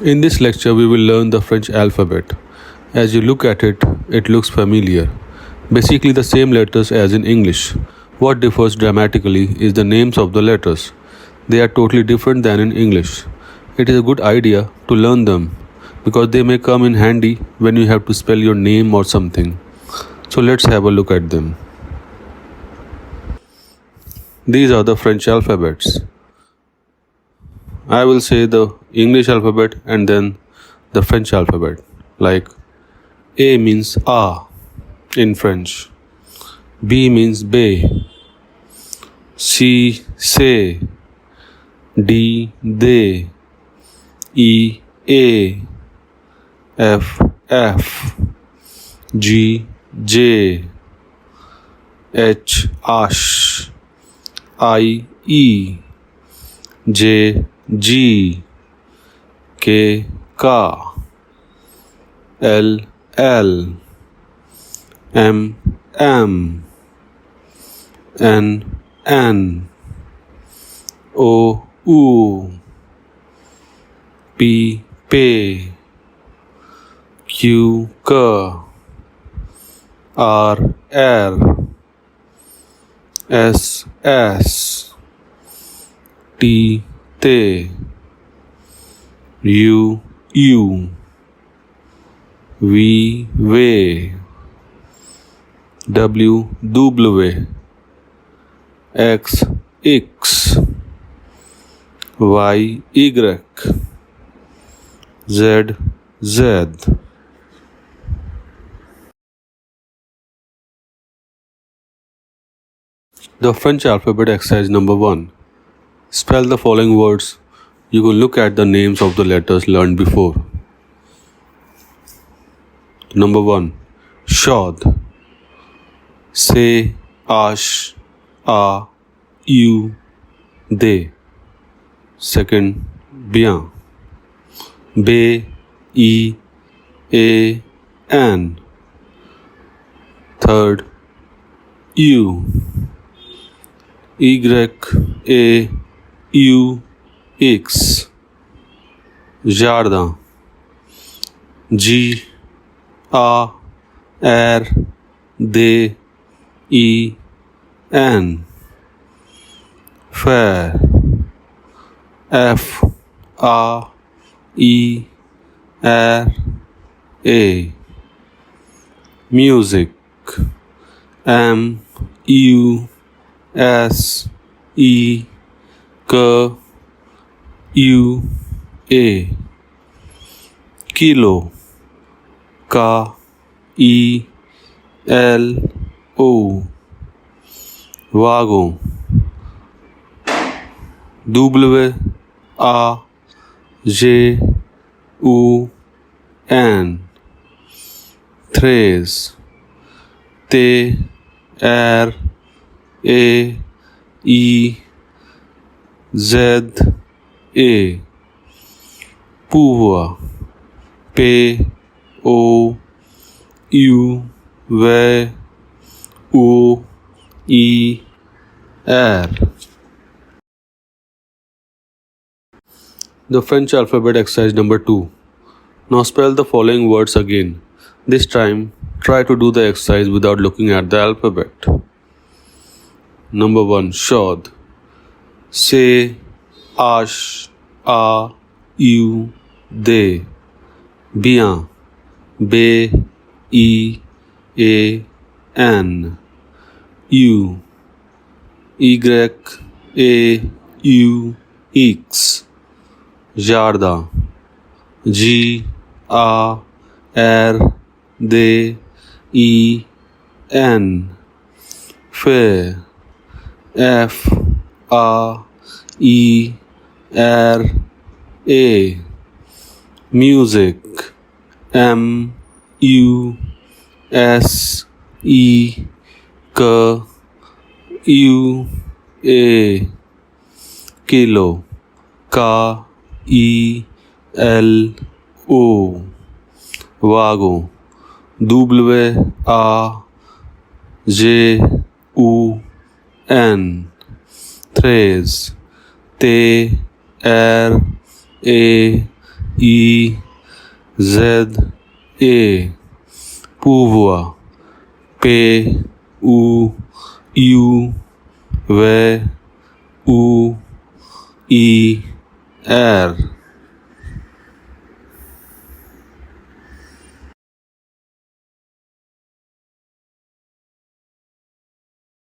In this lecture, we will learn the French alphabet. As you look at it, it looks familiar. Basically, the same letters as in English. What differs dramatically is the names of the letters. They are totally different than in English. It is a good idea to learn them because they may come in handy when you have to spell your name or something. So let's have a look at them. These are the French alphabets. I will say the English alphabet and then the French alphabet. Like A means A in French, B means bay, C say, D they, E a, F G J, H ash, I E, J G, K ka, L L, M M, N N, O U, P P, Q K, R R, S S, T T, U U, V W, W W, X X, Y Y, Z Z. The French alphabet exercise number 1. Spell the following words. You will look at the names of the letters learned before. Number 1. Shod. Say, ash, a, you, they. Second. Bien. B, E, A, N. Third. U. Y, A, U, X. Jardin. G, A, R, D, E, N. Fair. F, A, E, R, A. Music. M, U, S, E, K, U, A. Kilo. K, E, L, O. Wagon. W, A, J, U, N. Thrace. T, R, A, E, Z, A. Pouvoir. P, O, U, V, O, E, R. The French alphabet exercise number 2. Now spell the following words again. This time, try to do the exercise without looking at the alphabet. Number 1. Shod. Say, ash, a, you, they. Bien. B, E, A, N. U. Y, A, U, X. Jardin. G, A, R, D, E, N. Fair. F, A, E, R, A. Music. M, U, S, E, K, U, A. Kilo. K, E, L, O. Wagon. W, A, J, U, N. Thrace. T, R, A, E Z A. Pouvoir. P U U V U E R.